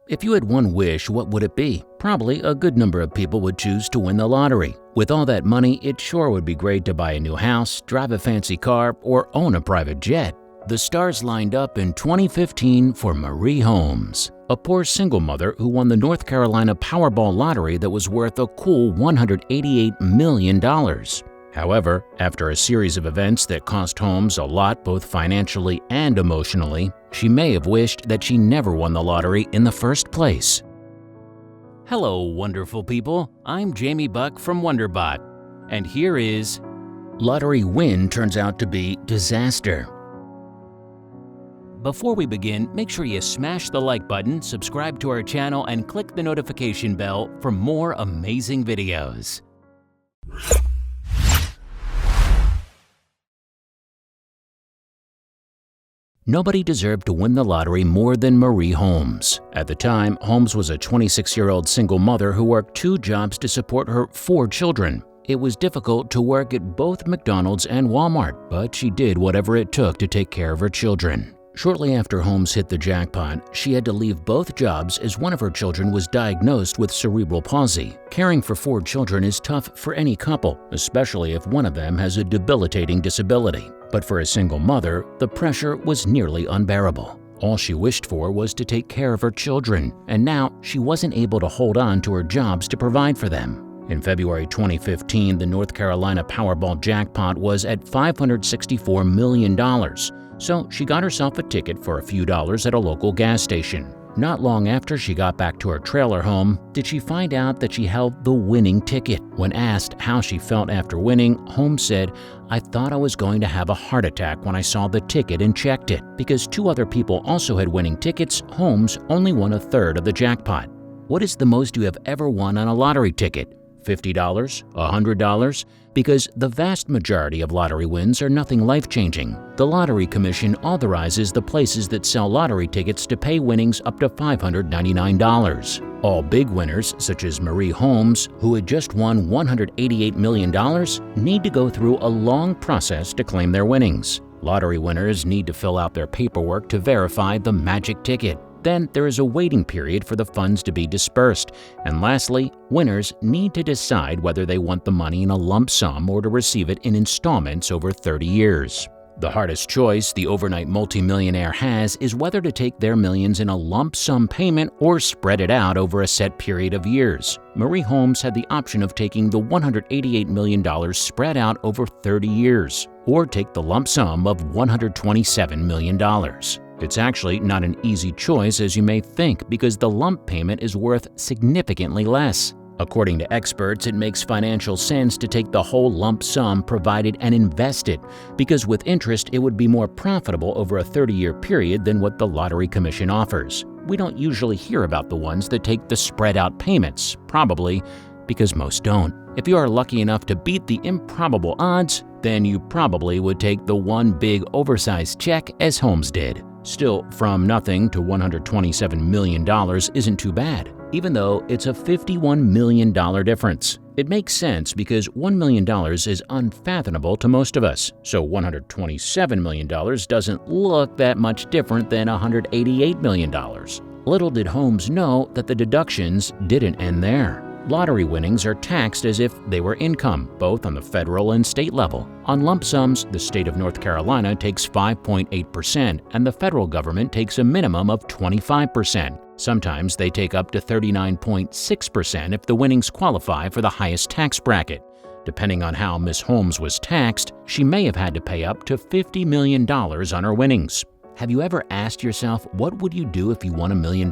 If you had one wish, what would it be? Probably a good number of people would choose to win the lottery. With all that money, it sure would be great to buy a new house, drive a fancy car, or own a private jet. The stars lined up in 2015 for Marie Holmes, a poor single mother who won the North Carolina Powerball lottery that was worth a cool $188 million. However, after a series of events that cost Holmes a lot both financially and emotionally, she may have wished that she never won the lottery in the first place. Hello, wonderful people. I'm Jamie Buck from WonderBot, and here is Lottery Win Turns Out to Be Disaster. Before we begin, make sure you smash the like button, subscribe to our channel, and click the notification bell for more amazing videos. Nobody deserved to win the lottery more than Marie Holmes. At the time, Holmes was a 26-year-old single mother who worked 2 jobs to support her 4 children. It was difficult to work at both McDonald's and Walmart, but she did whatever it took to take care of her children. Shortly after Holmes hit the jackpot, she had to leave both jobs as one of her children was diagnosed with cerebral palsy. Caring for 4 children is tough for any couple, especially if one of them has a debilitating disability. But for a single mother, the pressure was nearly unbearable. All she wished for was to take care of her children, and now she wasn't able to hold on to her jobs to provide for them. In February 2015, the North Carolina Powerball jackpot was at $564 million. So she got herself a ticket for a few dollars at a local gas station. Not long after she got back to her trailer home, did she find out that she held the winning ticket. When asked how she felt after winning, Holmes said, "I thought I was going to have a heart attack when I saw the ticket and checked it." Because 2 other people also had winning tickets, Holmes only won a third of the jackpot. What is the most you have ever won on a lottery ticket? $50? $100? Because the vast majority of lottery wins are nothing life-changing. The Lottery Commission authorizes the places that sell lottery tickets to pay winnings up to $599. All big winners, such as Marie Holmes, who had just won $188 million, need to go through a long process to claim their winnings. Lottery winners need to fill out their paperwork to verify the magic ticket. Then there is a waiting period for the funds to be dispersed. And lastly, winners need to decide whether they want the money in a lump sum or to receive it in installments over 30 years. The hardest choice the overnight multimillionaire has is whether to take their millions in a lump sum payment or spread it out over a set period of years. Marie Holmes had the option of taking the $188 million spread out over 30 years, or take the lump sum of $127 million. It's actually not an easy choice as you may think, because the lump payment is worth significantly less. According to experts, it makes financial sense to take the whole lump sum provided and invest it, because with interest it would be more profitable over a 30-year period than what the Lottery Commission offers. We don't usually hear about the ones that take the spread-out payments, probably because most don't. If you are lucky enough to beat the improbable odds, then you probably would take the one big oversized check as Holmes did. Still, from nothing to $127 million isn't too bad, even though it's a $51 million difference. It makes sense because $1 million is unfathomable to most of us, so $127 million doesn't look that much different than $188 million. Little did Holmes know that the deductions didn't end there. Lottery winnings are taxed as if they were income, both on the federal and state level. On lump sums, the state of North Carolina takes 5.8%, and the federal government takes a minimum of 25%. Sometimes they take up to 39.6% if the winnings qualify for the highest tax bracket. Depending on how Miss Holmes was taxed, she may have had to pay up to $50 million on her winnings. Have you ever asked yourself, what would you do if you won $1 million?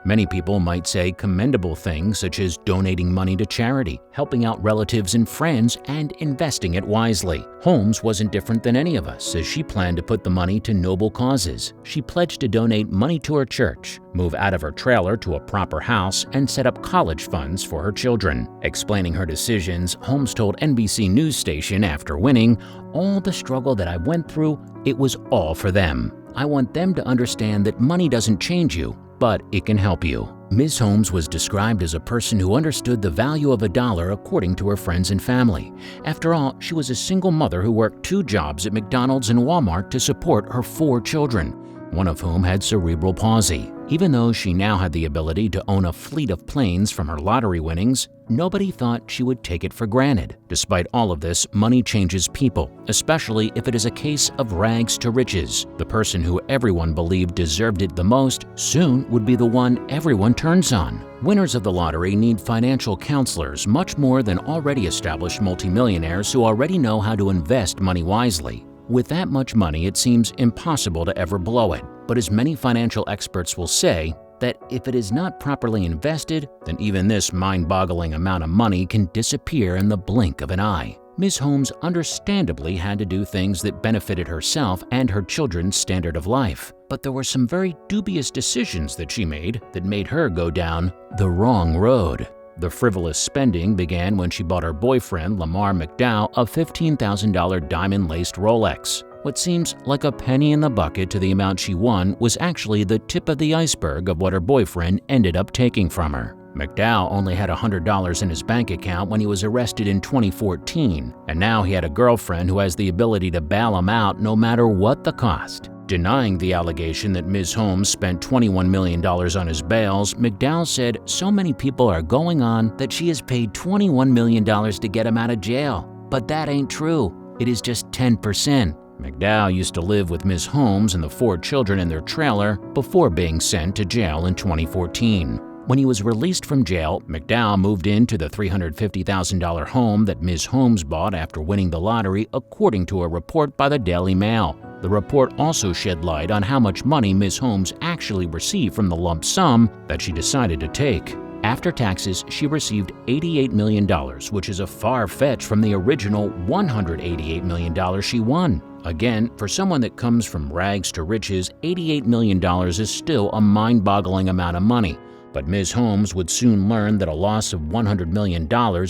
Many people might say commendable things such as donating money to charity, helping out relatives and friends, and investing it wisely. Holmes wasn't different than any of us, as she planned to put the money to noble causes. She pledged to donate money to her church, move out of her trailer to a proper house, and set up college funds for her children. Explaining her decisions, Holmes told NBC News station after winning, "All the struggle that I went through, it was all for them. I want them to understand that money doesn't change you, but it can help you." Ms. Holmes was described as a person who understood the value of a dollar according to her friends and family. After all, she was a single mother who worked 2 jobs at McDonald's and Walmart to support her 4 children, one of whom had cerebral palsy. Even though she now had the ability to own a fleet of planes from her lottery winnings, nobody thought she would take it for granted. Despite all of this, money changes people, especially if it is a case of rags to riches. The person who everyone believed deserved it the most soon would be the one everyone turns on. Winners of the lottery need financial counselors much more than already established multimillionaires who already know how to invest money wisely. With that much money, it seems impossible to ever blow it. But as many financial experts will say, that if it is not properly invested, then even this mind-boggling amount of money can disappear in the blink of an eye. Ms. Holmes understandably had to do things that benefited herself and her children's standard of life. But there were some very dubious decisions that she made that made her go down the wrong road. The frivolous spending began when she bought her boyfriend, Lamar McDowell, a $15,000 diamond-laced Rolex. What seems like a penny in the bucket to the amount she won was actually the tip of the iceberg of what her boyfriend ended up taking from her. McDowell only had $100 in his bank account when he was arrested in 2014, and now he had a girlfriend who has the ability to bail him out no matter what the cost. Denying the allegation that Ms. Holmes spent $21 million on his bails, McDowell said so many people are going on that she has paid $21 million to get him out of jail. But that ain't true. It is just 10%. McDowell used to live with Ms. Holmes and the 4 children in their trailer before being sent to jail in 2014. When he was released from jail, McDowell moved into the $350,000 home that Ms. Holmes bought after winning the lottery, according to a report by the Daily Mail. The report also shed light on how much money Ms. Holmes actually received from the lump sum that she decided to take. After taxes, she received $88 million, which is a far fetch from the original $188 million she won. Again, for someone that comes from rags to riches, $88 million is still a mind-boggling amount of money. But Ms. Holmes would soon learn that a loss of $100 million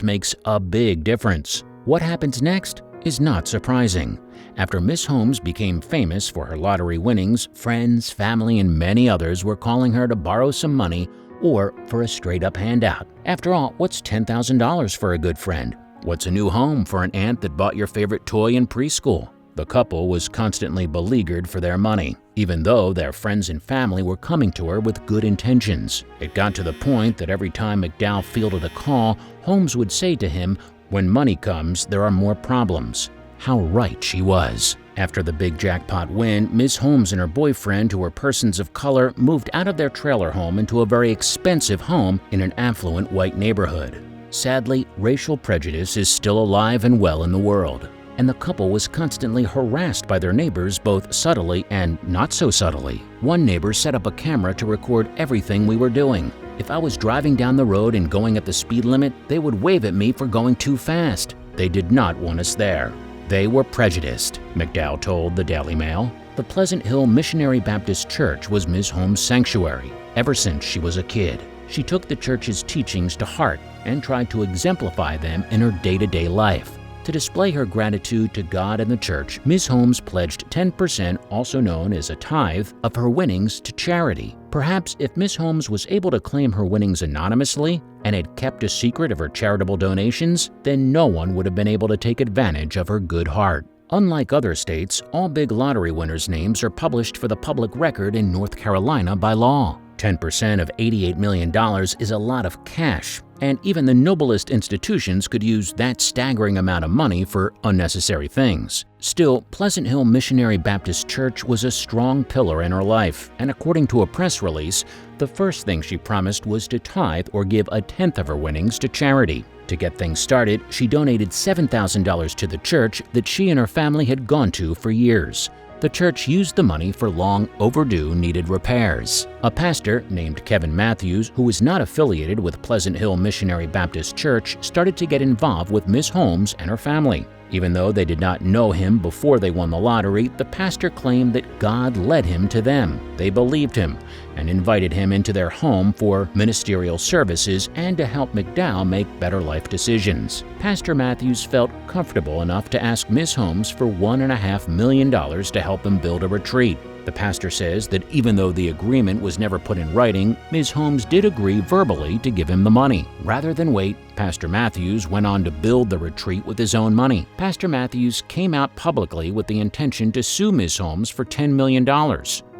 makes a big difference. What happens next is not surprising. After Ms. Holmes became famous for her lottery winnings, friends, family, and many others were calling her to borrow some money or for a straight-up handout. After all, what's $10,000 for a good friend? What's a new home for an aunt that bought your favorite toy in preschool? The couple was constantly beleaguered for their money, even though their friends and family were coming to her with good intentions. It got to the point that every time McDowell fielded a call, Holmes would say to him, "When money comes, there are more problems." How right she was. After the big jackpot win, Ms. Holmes and her boyfriend, who were persons of color, moved out of their trailer home into a very expensive home in an affluent white neighborhood. Sadly, racial prejudice is still alive and well in the world, and the couple was constantly harassed by their neighbors both subtly and not so subtly. One neighbor set up a camera to record everything we were doing. If I was driving down the road and going at the speed limit, they would wave at me for going too fast. They did not want us there. They were prejudiced, McDowell told the Daily Mail. The Pleasant Hill Missionary Baptist Church was Ms. Holmes' sanctuary ever since she was a kid. She took the church's teachings to heart and tried to exemplify them in her day-to-day life. To display her gratitude to God and the church, Ms. Holmes pledged 10%, also known as a tithe, of her winnings to charity. Perhaps if Ms. Holmes was able to claim her winnings anonymously and had kept a secret of her charitable donations, then no one would have been able to take advantage of her good heart. Unlike other states, all big lottery winners' names are published for the public record in North Carolina by law. 10% of $88 million is a lot of cash, and even the noblest institutions could use that staggering amount of money for unnecessary things. Still, Pleasant Hill Missionary Baptist Church was a strong pillar in her life, and according to a press release, the first thing she promised was to tithe or give a tenth of her winnings to charity. To get things started, she donated $7,000 to the church that she and her family had gone to for years. The church used the money for long overdue needed repairs. A pastor named Kevin Matthews, who was not affiliated with Pleasant Hill Missionary Baptist Church, started to get involved with Ms. Holmes and her family. Even though they did not know him before they won the lottery, the pastor claimed that God led him to them. They believed him and invited him into their home for ministerial services and to help McDowell make better life decisions. Pastor Matthews felt comfortable enough to ask Ms. Holmes for $1.5 million to help him build a retreat. The pastor says that even though the agreement was never put in writing, Ms. Holmes did agree verbally to give him the money. Rather than wait, Pastor Matthews went on to build the retreat with his own money. Pastor Matthews came out publicly with the intention to sue Ms. Holmes for $10 million.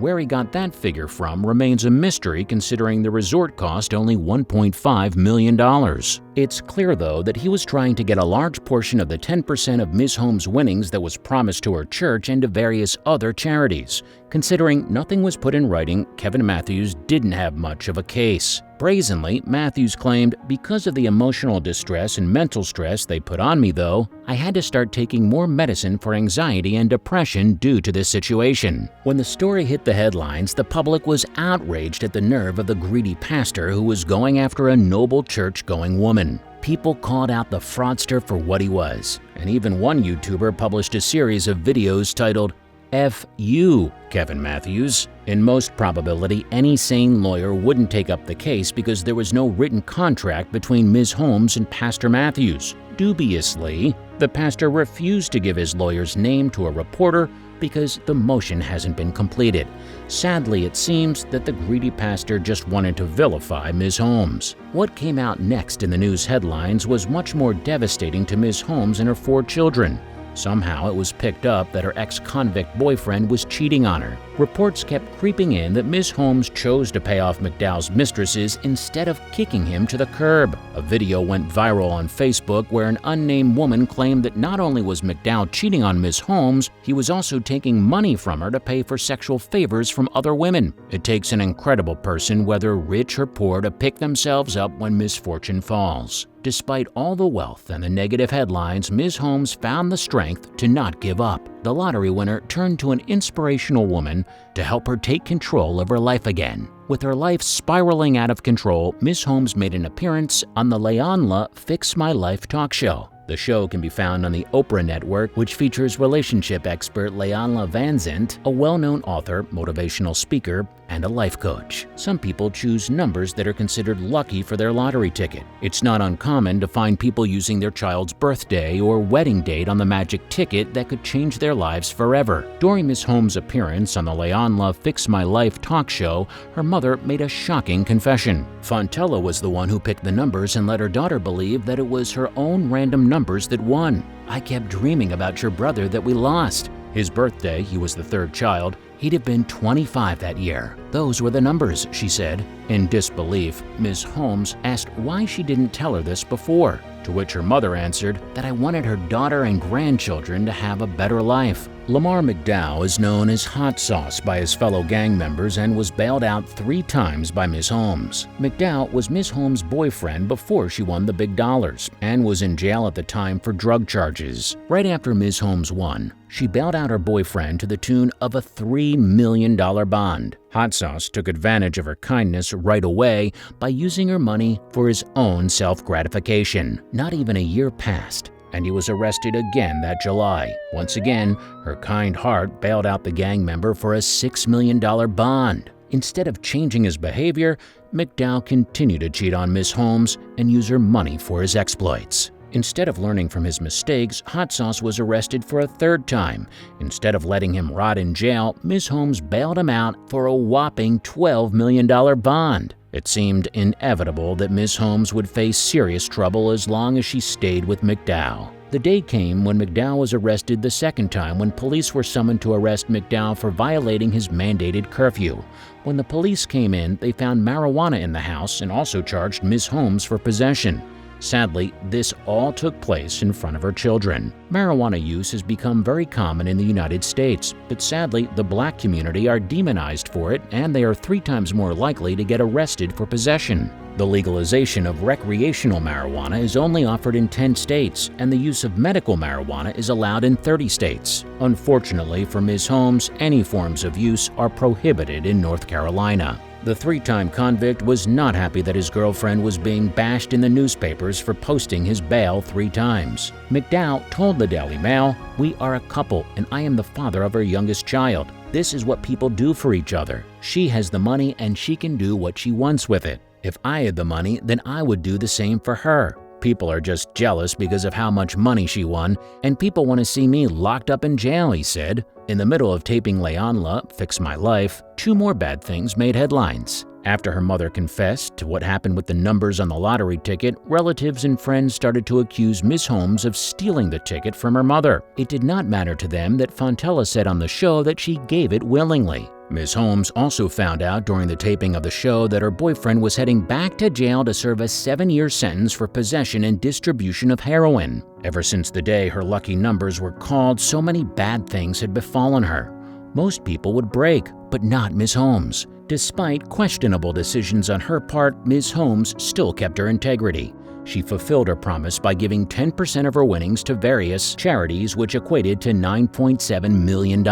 Where he got that figure from remains a mystery considering the resort cost only $1.5 million. It's clear, though, that he was trying to get a large portion of the 10% of Ms. Holmes' winnings that was promised to her church and to various other charities. Considering nothing was put in writing, Kevin Matthews didn't have much of a case. Brazenly, Matthews claimed, "Because of the emotional distress and mental stress they put on me, though, I had to start taking more medicine for anxiety and depression due to this situation." When the story hit the headlines, the public was outraged at the nerve of the greedy pastor who was going after a noble church-going woman. People called out the fraudster for what he was, and even one YouTuber published a series of videos titled, "F you, Kevin Matthews." In most probability, any sane lawyer wouldn't take up the case because there was no written contract between Ms. Holmes and Pastor Matthews. Dubiously, the pastor refused to give his lawyer's name to a reporter because the motion hasn't been completed. Sadly, it seems that the greedy pastor just wanted to vilify Ms. Holmes. What came out next in the news headlines was much more devastating to Ms. Holmes and her 4 children. Somehow it was picked up that her ex-convict boyfriend was cheating on her. Reports kept creeping in that Ms. Holmes chose to pay off McDowell's mistresses instead of kicking him to the curb. A video went viral on Facebook where an unnamed woman claimed that not only was McDowell cheating on Ms. Holmes, he was also taking money from her to pay for sexual favors from other women. It takes an incredible person, whether rich or poor, to pick themselves up when misfortune falls. Despite all the wealth and the negative headlines, Ms. Holmes found the strength to not give up. The lottery winner turned to an inspirational woman to help her take control of her life again. With her life spiraling out of control, Ms. Holmes made an appearance on the Leonla Fix My Life talk show. The show can be found on the Oprah Network, which features relationship expert Leonla Van Zant, a well-known author, motivational speaker, and a life coach. Some people choose numbers that are considered lucky for their lottery ticket. It's not uncommon to find people using their child's birthday or wedding date on the magic ticket that could change their lives forever. During Ms. Holmes' appearance on the Leonla Fix My Life talk show, her mother made a shocking confession. Fontella was the one who picked the numbers and let her daughter believe that it was her own random numbers that won. "I kept dreaming about your brother that we lost. His birthday, he was the 3rd child, he'd have been 25 that year. Those were the numbers," she said. In disbelief, Ms. Holmes asked why she didn't tell her this before, to which her mother answered that I wanted her daughter and grandchildren to have a better life. Lamar McDowell is known as Hot Sauce by his fellow gang members and was bailed out 3 times by Ms. Holmes. McDowell was Ms. Holmes' boyfriend before she won the big dollars and was in jail at the time for drug charges. Right after Ms. Holmes won, she bailed out her boyfriend to the tune of a $3 million bond. Hot Sauce took advantage of her kindness right away by using her money for his own self-gratification. Not even a year passed, and he was arrested again that July. Once again, her kind heart bailed out the gang member for a $6 million bond. Instead of changing his behavior, McDowell continued to cheat on Ms. Holmes and use her money for his exploits. Instead of learning from his mistakes, Hot Sauce was arrested for a 3rd time. Instead of letting him rot in jail, Ms. Holmes bailed him out for a whopping $12 million bond. It seemed inevitable that Ms. Holmes would face serious trouble as long as she stayed with McDowell. The day came when McDowell was arrested the 2nd time when police were summoned to arrest McDowell for violating his mandated curfew. When the police came in, they found marijuana in the house and also charged Ms. Holmes for possession. Sadly, this all took place in front of her children. Marijuana use has become very common in the United States, but sadly, the black community are demonized for it and they are 3 times more likely to get arrested for possession. The legalization of recreational marijuana is only offered in 10 states, and the use of medical marijuana is allowed in 30 states. Unfortunately for Ms. Holmes, any forms of use are prohibited in North Carolina. The 3-time convict was not happy that his girlfriend was being bashed in the newspapers for posting his bail 3 times. McDowell told the Daily Mail, "We are a couple and I am the father of her youngest child. This is what people do for each other. She has the money and she can do what she wants with it. If I had the money, then I would do the same for her. People are just jealous because of how much money she won, and people want to see me locked up in jail," he said. In the middle of taping Leonla Fix My Life, 2 more bad things made headlines. After her mother confessed to what happened with the numbers on the lottery ticket, relatives and friends started to accuse Ms. Holmes of stealing the ticket from her mother. It did not matter to them that Fontella said on the show that she gave it willingly. Ms. Holmes also found out during the taping of the show that her boyfriend was heading back to jail to serve a 7-year sentence for possession and distribution of heroin. Ever since the day her lucky numbers were called, so many bad things had befallen her. Most people would break, but not Ms. Holmes. Despite questionable decisions on her part, Ms. Holmes still kept her integrity. She fulfilled her promise by giving 10% of her winnings to various charities, which equated to $9.7 million.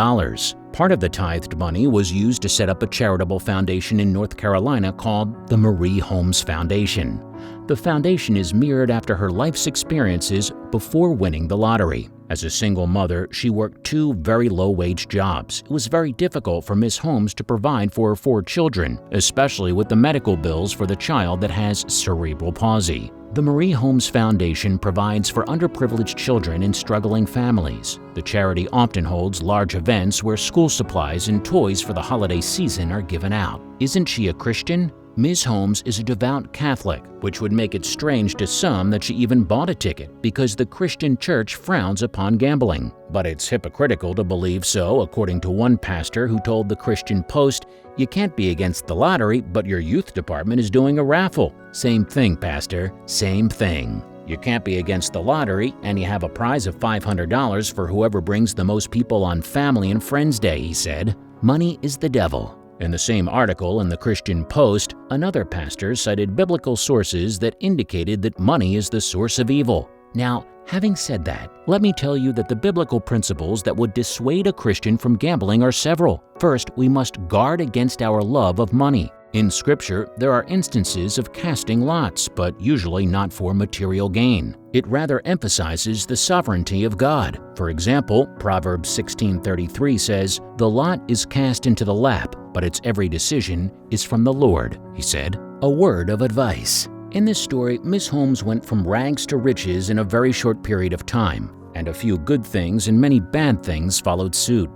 Part of the tithed money was used to set up a charitable foundation in North Carolina called the Marie Holmes Foundation. The foundation is mirrored after her life's experiences before winning the lottery. As a single mother, she worked 2 very low-wage jobs. It was very difficult for Ms. Holmes to provide for her 4 children, especially with the medical bills for the child that has cerebral palsy. The Marie Holmes Foundation provides for underprivileged children in struggling families. The charity often holds large events where school supplies and toys for the holiday season are given out. Isn't she a Christian? Ms. Holmes is a devout Catholic, which would make it strange to some that she even bought a ticket because the Christian church frowns upon gambling. But it's hypocritical to believe so, according to one pastor who told the Christian Post, "You can't be against the lottery, but your youth department is doing a raffle." Same thing, Pastor, same thing. You can't be against the lottery, and you have a prize of $500 for whoever brings the most people on Family and Friends Day, he said. Money is the devil. In the same article in the Christian Post, another pastor cited biblical sources that indicated that money is the source of evil. Now, having said that, let me tell you that the biblical principles that would dissuade a Christian from gambling are several. First, we must guard against our love of money. In Scripture, there are instances of casting lots, but usually not for material gain. It rather emphasizes the sovereignty of God. For example, Proverbs 16:33 says, "The lot is cast into the lap, but its every decision is from the Lord," he said. A word of advice. In this story, Ms. Holmes went from rags to riches in a very short period of time, and a few good things and many bad things followed suit.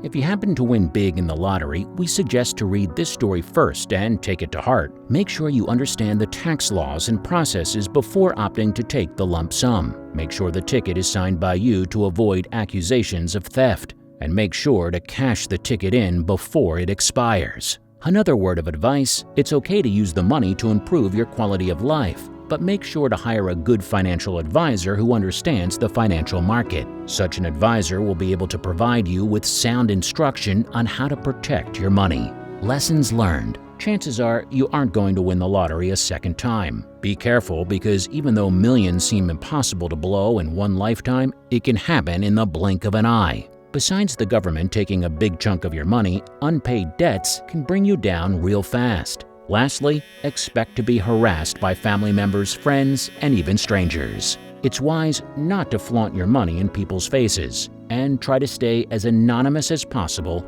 If you happen to win big in the lottery, we suggest to read this story first and take it to heart. Make sure you understand the tax laws and processes before opting to take the lump sum. Make sure the ticket is signed by you to avoid accusations of theft. And make sure to cash the ticket in before it expires. Another word of advice, it's okay to use the money to improve your quality of life, but make sure to hire a good financial advisor who understands the financial market. Such an advisor will be able to provide you with sound instruction on how to protect your money. Lessons learned. Chances are you aren't going to win the lottery a second time. Be careful because even though millions seem impossible to blow in one lifetime, it can happen in the blink of an eye. Besides the government taking a big chunk of your money, unpaid debts can bring you down real fast. Lastly, expect to be harassed by family members, friends, and even strangers. It's wise not to flaunt your money in people's faces, and try to stay as anonymous as possible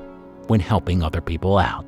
when helping other people out.